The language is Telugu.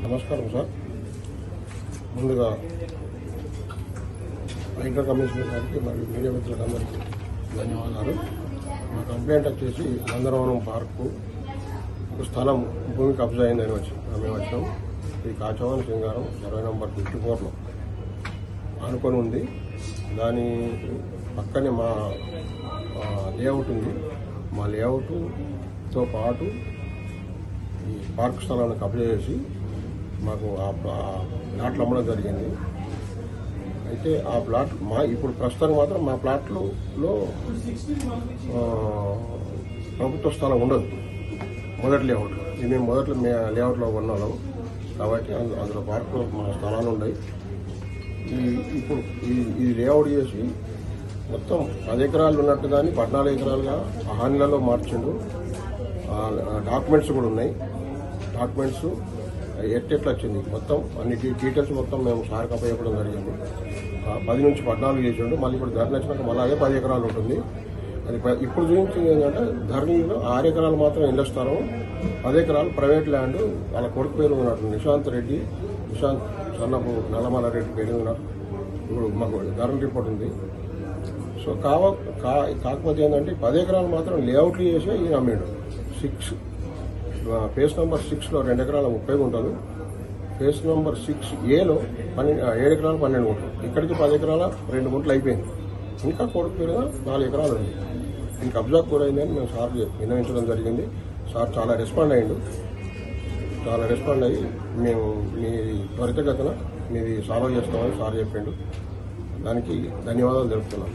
నమస్కారం సార్. ముందుగా ఐటీ కమిషనర్ గారికి మరియు మీడియా మిత్రులందరికీ ధన్యవాదాలు. మా కంప్లైంట్ వచ్చేసి నందనవనం పార్కు స్థలం భూమి కబ్జా అయిందని మేము వచ్చాం. ఈ కాచవాని సింగారం 20 నంబర్ 54లో ఆనుకొని ఉంది. దాని పక్కనే మా లేఅవుట్ ఉంది. మా లేఅవుట్తో పాటు ఈ పార్క్ స్థలాన్ని కబ్జా చేసి మాకు ఆ ప్లాట్లు అమ్మడం జరిగింది. అయితే ఆ ప్లాట్ ఇప్పుడు ప్రస్తుతానికి మాత్రం మా ప్లాట్లో ప్రభుత్వ స్థలం ఉండదు. మొదటి లేఅవుట్లో మేము మొదట్లో లేఅవుట్లో ఉన్నాం కాబట్టి అందులో పార్కులో మా స్థలాలు ఉన్నాయి. ఇప్పుడు ఈ లేఅవుట్ చేసి మొత్తం 10 ఎకరాలు ఉన్నట్టు దాన్ని 14 ఎకరాలుగా హానీలలో మార్చిండు. డాక్యుమెంట్స్ కూడా ఉన్నాయి. డాక్యుమెంట్స్ ఎట్లా వచ్చింది మొత్తం అన్ని డీటెయిల్స్ మొత్తం మేము సార్కి అప్పచెప్పడం జరిగింది. 10 నుంచి 14 చేసిండు. మళ్ళీ ఇప్పుడు ధరణి వచ్చినాక మళ్ళీ అదే 10 ఎకరాలు ఉంటుంది. అది ఇప్పుడు చూపించింది ఏంటంటే ధరణిలో 6 ఎకరాలు మాత్రం ఇళ్ల స్థలం, 10 ఎకరాలు ప్రైవేట్ ల్యాండ్. వాళ్ళ కొడుకు పేరు ఉన్నట్టు నిశాంత్ సన్నపు నల్లమల రెడ్డి పేరు ఉన్నారు. ఇప్పుడు మాకు ధరణి రిపోర్ట్ ఉంది. సో కాకపోతే ఏంటంటే 10 ఎకరాలు మాత్రం లేఅవుట్లు చేసి ఈయన అమ్మాడు. ఫేస్ నెంబర్ 6లో 2 ఎకరాల 30 గుంటలు, ఫేస్ నెంబర్ 6Aలో 7 ఎకరాలు 12 గుంటలు. ఇక్కడికి 10 ఎకరాల 2 గుంటలు అయిపోయింది. ఇంకా కొడుకు పేరుగా 4 ఎకరాలు ఉంది. దీనికి కబ్జా కూడా అయిందని మేము సార్ విన్నవించడం జరిగింది. సార్ చాలా రెస్పాండ్ అయ్యిండు. మేము మీది త్వరితగతిన మీది సాల్వ్ చేస్తామని సార్ చెప్పిండు. దానికి ధన్యవాదాలు తెలుపుతున్నాం.